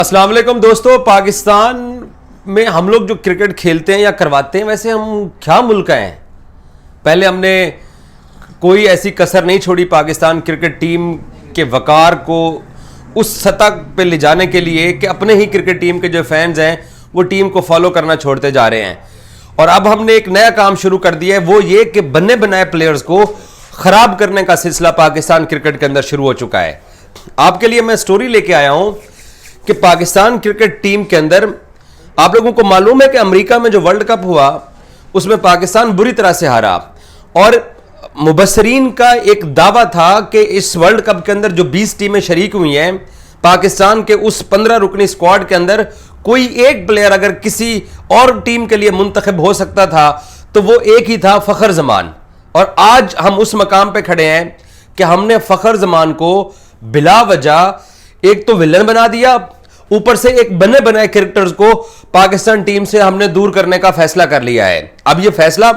अस्सलाम वालेकुम दोस्तों। पाकिस्तान में हम लोग जो क्रिकेट खेलते हैं या करवाते हैं, वैसे हम क्या मुल्क हैं। पहले हमने कोई ऐसी कसर नहीं छोड़ी पाकिस्तान क्रिकेट टीम के वकार को उस सतह पे ले जाने के लिए कि अपने ही क्रिकेट टीम के जो फैंस हैं वो टीम को फॉलो करना छोड़ते जा रहे हैं। और अब हमने एक नया काम शुरू कर दिया है, वो ये कि बने बनाए प्लेयर्स को खराब करने का सिलसिला पाकिस्तान क्रिकेट के अंदर शुरू हो चुका है। आपके लिए मैं स्टोरी लेके आया हूं कि पाकिस्तान क्रिकेट टीम के अंदर, आप लोगों को मालूम है कि अमेरिका में जो वर्ल्ड कप हुआ उसमें पाकिस्तान बुरी तरह से हारा, और मुबस्सरीन का एक दावा था कि इस वर्ल्ड कप के अंदर जो 20 टीमें शरीक हुई हैं, पाकिस्तान के उस 15 रुकनी स्क्वाड के अंदर कोई एक प्लेयर अगर किसी और टीम के लिए मुंतखब हो सकता था तो वो एक ही था, फखर जमान। और आज हम उस मकाम पे खड़े हैं कि हमने फखर जमान को बिला वजह एक तो विलन बना दिया, ऊपर से एक बने बनाए क्रिकेटर्स को पाकिस्तान टीम से हमने दूर करने का फैसला कर लिया है। अब यह फैसला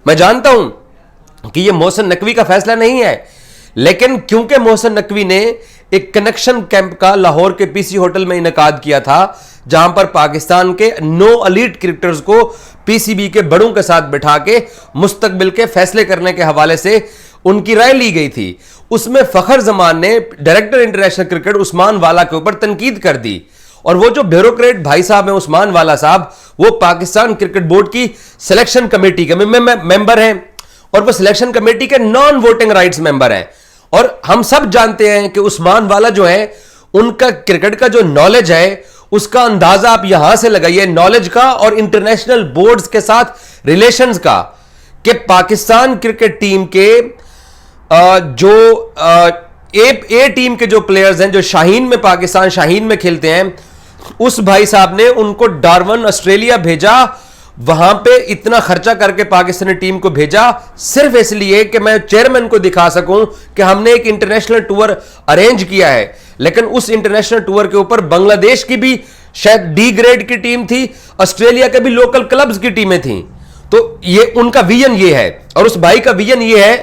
मैं जानता हूं कि यह मोहसिन नकवी का फैसला नहीं है, लेकिन क्योंकि मोहसिन नकवी ने एक कनेक्शन कैंप का लाहौर के पीसी होटल में इनेकाद किया था, जहां पर पाकिस्तान के 9 एलीट क्रिकेटर्स को पीसीबी के बड़ों के साथ बिठा के मुस्तकबिल के फैसले करने के हवाले से उनकी राय ली गई थी। उसमें फखर जमान ने डायरेक्टर इंटरनेशनल क्रिकेट उस्मान वाला के ऊपर तनकीद कर दी, और वो जो ब्यूरोक्रेट भाई साहब हैं उस्मान वाला साहब, वो पाकिस्तान क्रिकेट बोर्ड की सिलेक्शन कमेटी के मेंबर हैं, और वो सिलेक्शन कमेटी के नॉन वोटिंग राइट्स मेंबर हैं। और हम सब जानते हैं कि उस्मान वाला जो है, उनका क्रिकेट का जो नॉलेज है उसका अंदाजा आप यहां से लगाइए, नॉलेज का और इंटरनेशनल बोर्ड्स के साथ रिलेशंस का, कि पाकिस्तान क्रिकेट टीम के जो ए टीम के जो प्लेयर्स हैं, जो शाहीन में, पाकिस्तान शाहीन में खेलते हैं, उस भाई साहब ने उनको डार्विन ऑस्ट्रेलिया भेजा, वहां पे इतना खर्चा करके पाकिस्तानी टीम को भेजा सिर्फ इसलिए कि मैं चेयरमैन को दिखा सकूं कि हमने एक इंटरनेशनल टूर अरेंज किया है। लेकिन उस इंटरनेशनल टूर के ऊपर बांग्लादेश की भी शायद डी ग्रेड की टीम थी, ऑस्ट्रेलिया के भी लोकल क्लब्स की टीमें थी। तो ये उनका विजन ये है, और उस भाई का विजन ये है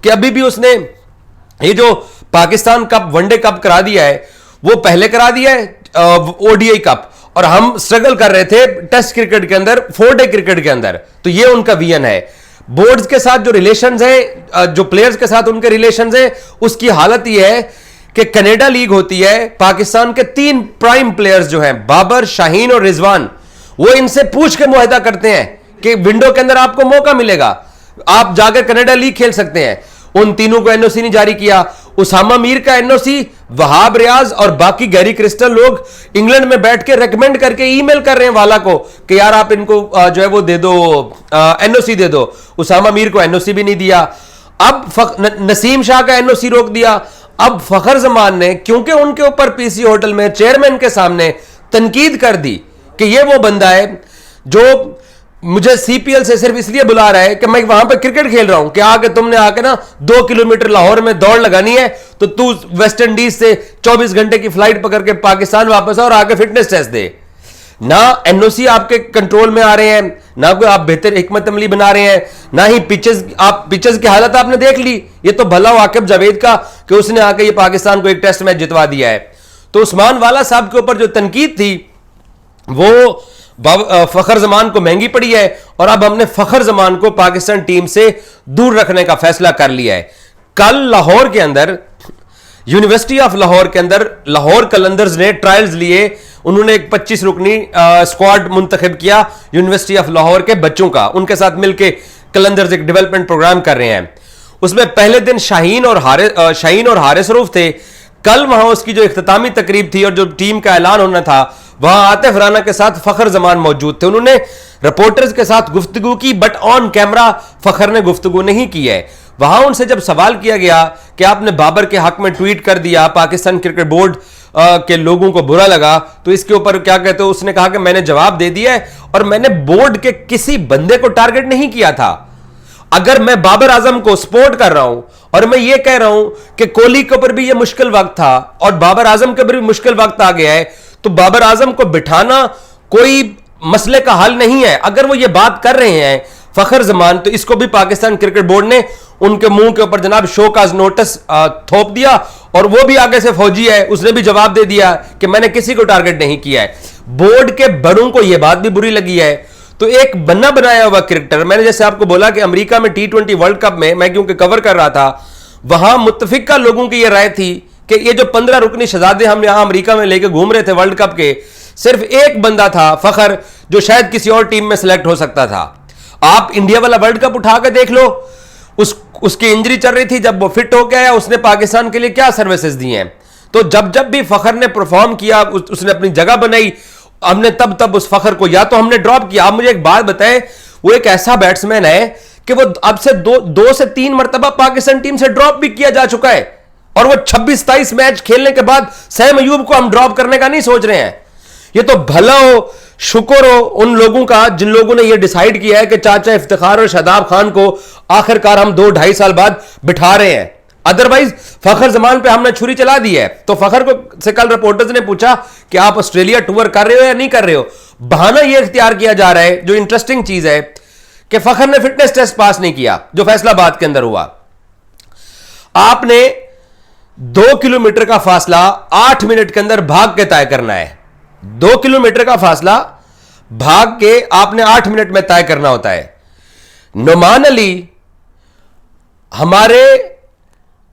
कि अभी भी उसने ये जो पाकिस्तान कप वनडे कप करा दिया है, वो पहले करा दिया है ओडीआई कप, और हम स्ट्रगल कर रहे थे टेस्ट क्रिकेट के अंदर, 4 डे क्रिकेट के अंदर। तो ये उनका विजन है। बोर्ड्स के साथ जो रिलेशंस है, जो प्लेयर्स के साथ उनके रिलेशंस है, उसकी हालत ये है कि कनाडा लीग होती है, पाकिस्तान के 3 प्राइम प्लेयर्स जो हैं, बाबर, शाहीन और रिजवान, वो इनसे पूछ के मुआहदा करते हैं कि विंडो के अंदर आपको मौका मिलेगा, आप जाकर कनाडा लीग खेल सकते हैं। उन तीनों को एनओसी नहीं जारी किया। उसामा मीर का एनओसी वहाब रियाज और बाकी गैरी क्रिस्टल लोग इंग्लैंड में बैठ के रेकमेंड करके ईमेल कर रहे हैं वाला को कि यार आप इनको जो है वो दे दो, एनओसी दे दो। उसामा मीर को एनओसी भी नहीं दिया। अब नसीम शाह का एनओसी रोक दिया। अब फखर जमान ने, क्योंकि उनके ऊपर पीसी होटल में चेयरमैन के सामने तनकीद कर दी कि ये वो बंदा है जो मुझे सीपीएल से सिर्फ इसलिए बुला रहा है कि मैं वहां पे क्रिकेट खेल रहा हूं, कि आके तुमने आके ना 2 किलोमीटर लाहौर में दौड़ लगानी है, तो तू वेस्ट इंडीज से 24 घंटे की फ्लाइट पकड़ के पाकिस्तान वापस आ और आके फिटनेस टेस्ट दे। ना एनओसी आपके कंट्रोल में आ रहे हैं, ना कोई आप बेहतर हिकमत अमली बना रहे हैं, ना ही पिचेस की हालत आपने देख ली। ये तो भला वाकिब जावेद का कि उसने आके ये पाकिस्तान को एक टेस्ट मैच जितवा दिया है। तो उस्मान वाला साहब के ऊपर जो तनकीद थी वो फखर जमान को महंगी पड़ी है, और अब हमने फखर जमान को पाकिस्तान टीम से दूर रखने का फैसला कर लिया है। कल लाहौर के अंदर, यूनिवर्सिटी ऑफ लाहौर के अंदर, लाहौर कलंदर्स ने ट्रायल्स लिए। उन्होंने एक 25 रुकनी स्क्वाड मुंतखब किया यूनिवर्सिटी ऑफ लाहौर के बच्चों का, उनके साथ मिलकर कलंदर्स एक डेवलपमेंट प्रोग्राम कर रहे हैं। उसमें पहले दिन शाहीन और हारिस रऊफ थे। कल वहां उसकी जो इख्तितामी तकरीब थी और जो टीम का ऐलान होना था, वहां आतिफ राना के साथ फखर जमान मौजूद थे। उन्होंने रिपोर्टर्स के साथ गुफ्तगू की, बट ऑन कैमरा फखर ने गुफ्तगू नहीं की है। वहां उनसे जब सवाल किया गया कि आपने बाबर के हक में ट्वीट कर दिया, पाकिस्तान क्रिकेट बोर्ड के लोगों को बुरा लगा, तो इसके ऊपर क्या कहते हो, उसने कहा कि मैंने जवाब दे दिया है और मैंने बोर्ड के किसी बंदे को टारगेट नहीं किया था। अगर मैं बाबर आजम को सपोर्ट कर रहा हूं और मैं ये कह रहा हूं कि कोहली के ऊपर भी ये मुश्किल वक्त था और बाबर आजम के ऊपर भी मुश्किल वक्त आ गया है, तो बाबर आजम को बिठाना कोई मसले का हल नहीं है। अगर वो ये बात कर रहे हैं, फखर जमान, तो इसको भी पाकिस्तान क्रिकेट बोर्ड ने उनके मुंह के ऊपर जनाब शो काज नोटिस थोप दिया, और वो भी आगे से फौजी है, उसने भी जवाब दे दिया कि मैंने किसी को टारगेट नहीं किया है। बोर्ड के बड़ों को यह बात भी बुरी लगी है। तो एक बना बनाया हुआ क्रिकेटर, मैंने जैसे आपको बोला कि अमेरिका में T20 वर्ल्ड कप में मैं क्योंकि कवर कर रहा था, वहां मुत्तफिका लोगों की यह राय थी कि ये जो 15 रुकनी शहजादे हम यहां अमेरिका में लेके घूम रहे थे वर्ल्ड कप के, सिर्फ एक बंदा था फखर जो शायद किसी और टीम में सिलेक्ट हो सकता था। आप इंडिया वाला वर्ल्ड कप उठा कर देख लो, उसकी इंजरी चल रही थी, जब वो फिट हो गया उसने पाकिस्तान के लिए क्या सर्विसेज दी हैं। तो जब जब भी फखर ने परफॉर्म किया, उसने अपनी जगह बनाई, हमने तब तब उस फखर को या तो हमने ड्रॉप किया। आप मुझे एक बात बताएं, वो एक ऐसा बैट्समैन है कि वो अब से दो से तीन मरतबा पाकिस्तान टीम से ड्रॉप भी किया जा चुका है, और वो 26-27 मैच खेलने के बाद सैम अयूब को हम ड्रॉप करने का नहीं सोच रहे हैं। ये तो भला हो, शुक्र हो उन लोगों का जिन लोगों ने ये डिसाइड किया है कि चाचा इफ्तिखार और शादाब खान को आखिरकार हम 2-2.5 साल बाद बिठा रहे हैं। अदरवाइज फखर जमान पे हमने छुरी चला दी है। तो फखर को से कल रिपोर्टर्स ने पूछा कि आप ऑस्ट्रेलिया टूर कर रहे हो या नहीं कर रहे हो। बहाना यह इख्तियार किया जा रहा है, जो इंटरेस्टिंग चीज है कि फखर ने फिटनेस टेस्ट पास नहीं किया जो फैसलाबाद के अंदर हुआ। आपने 2 किलोमीटर का फासला 8 मिनट के अंदर भाग के तय करना है। 2 किलोमीटर का फासला भाग के आपने 8 मिनट में तय करना होता है। नुमान अली हमारे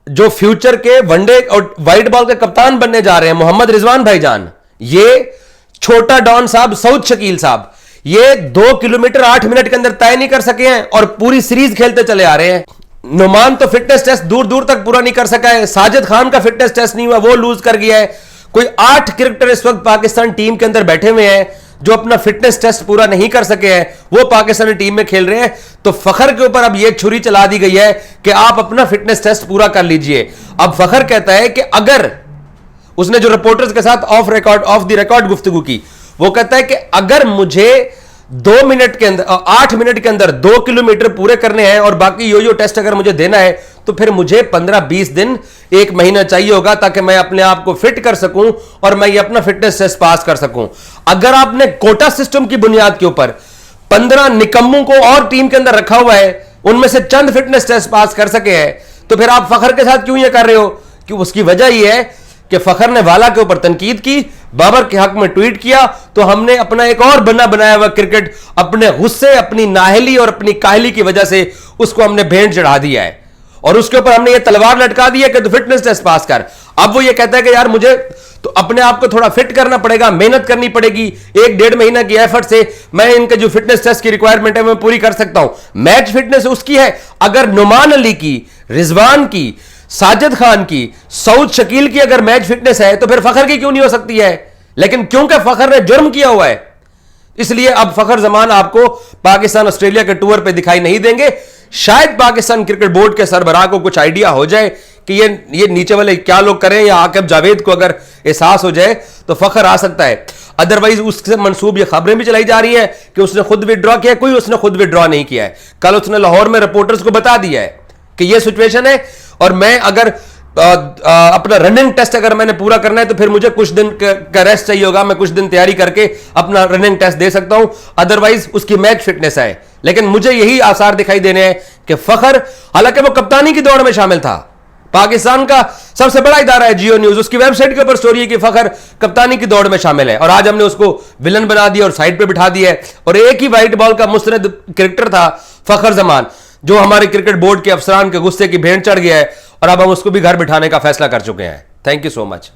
जो फ्यूचर के वनडे और वाइट बॉल के कप्तान बनने जा रहे हैं, मोहम्मद रिजवान भाईजान, ये छोटा डॉन साहब, सऊद शकील साहब, ये 2 किलोमीटर 8 मिनट के अंदर तय नहीं कर सके हैं और पूरी सीरीज खेलते चले आ रहे हैं। नुमान तो फिटनेस टेस्ट दूर दूर तक पूरा नहीं कर सका है। साजिद खान का फिटनेस टेस्ट नहीं हुआ, वो लूज कर गया है। कोई 8 क्रिकेटर इस वक्त पाकिस्तान टीम के अंदर बैठे हुए हैं जो अपना फिटनेस टेस्ट पूरा नहीं कर सके हैं, वो पाकिस्तानी टीम में खेल रहे हैं। तो फखर के ऊपर अब यह छुरी चला दी गई है कि आप अपना फिटनेस टेस्ट पूरा कर लीजिए। अब फखर कहता है कि अगर उसने जो रिपोर्टर्स के साथ ऑफ द रिकॉर्ड गुफ्तगू की, वो कहता है कि अगर मुझे 2 मिनट के अंदर 8 मिनट के अंदर 2 किलोमीटर पूरे करने हैं और बाकी यो टेस्ट अगर मुझे देना है, तो फिर मुझे 15-20 दिन 1 महीना चाहिए होगा ताकि मैं अपने आप को फिट कर सकूं और मैं ये अपना फिटनेस टेस्ट पास कर सकूं। अगर आपने कोटा सिस्टम की बुनियाद के ऊपर 15 निकम्मों को और टीम के अंदर रखा हुआ है, उनमें से चंद फिटनेस टेस्ट पास कर सके हैं, तो फिर आप फखर के साथ क्यों ये कर रहे हो? कि उसकी वजह यह है कि फखर ने वाला के ऊपर तनकीद की, बाबर के हक में ट्वीट किया, तो हमने अपना एक और बना बनाया हुआ क्रिकेट अपने गुस्से, अपनी नाहली और अपनी काहली की वजह से उसको हमने भेंट चढ़ा दिया है और उसके ऊपर हमने ये तलवार लटका दी है कि तू फिटनेस टेस्ट पास कर। अब वो ये कहता है कि यार मुझे तो अपने आप को थोड़ा फिट करना पड़ेगा, मेहनत करनी पड़ेगी, 1-1.5 महीना की एफर्ट से मैं इनके जो फिटनेस टेस्ट की रिक्वायरमेंट है मैं पूरी कर सकता हूं। मैच फिटनेस उसकी है। अगर नुमान अली की, रिजवान की, साजिद खान की, सऊद शकील की अगर मैच फिटनेस है, तो फिर फखर की क्यों नहीं हो सकती है? लेकिन क्योंकि फखर ने जुर्म किया हुआ है, इसलिए अब फखर जमान आपको पाकिस्तान ऑस्ट्रेलिया के टूर पे दिखाई नहीं देंगे। शायद पाकिस्तान क्रिकेट बोर्ड के सरबराह को कुछ आइडिया हो जाए कि ये नीचे वाले क्या लोग करें, या आकिब जावेद को अगर एहसास हो जाए तो फखर आ सकता है। अदरवाइज उससे मंसूब ये खबरें भी चलाई जा रही हैं कि उसने खुद विड्रॉ किया। कोई उसने खुद विड्रॉ नहीं किया है। कल उसने लाहौर में रिपोर्टर्स को बता दिया है कि यह सिचुएशन है और मैं अगर अपना रनिंग टेस्ट अगर मैंने पूरा करना है तो फिर मुझे कुछ दिन का रेस्ट चाहिए होगा, मैं कुछ दिन तैयारी करके अपना रनिंग टेस्ट दे सकता हूं। अदरवाइज उसकी मैच फिटनेस है। लेकिन मुझे यही आसार दिखाई देने हैं कि फखर, हालांकि वो कप्तानी की दौड़ में शामिल था, पाकिस्तान का सबसे बड़ा इदारा है जियो न्यूज, उसकी वेबसाइट के ऊपर स्टोरी है कि फखर कप्तानी की दौड़ में शामिल है, और आज हमने उसको विलन बना दिया और साइड पे बिठा दिया है। और एक ही व्हाइट बॉल का मुस्तनद क्रिकेटर था फखर जमान, जो हमारे क्रिकेट बोर्ड के अफसरान के गुस्से की भेंट चढ़ गया है, और अब हम उसको भी घर बिठाने का फैसला कर चुके हैं। Thank you so much.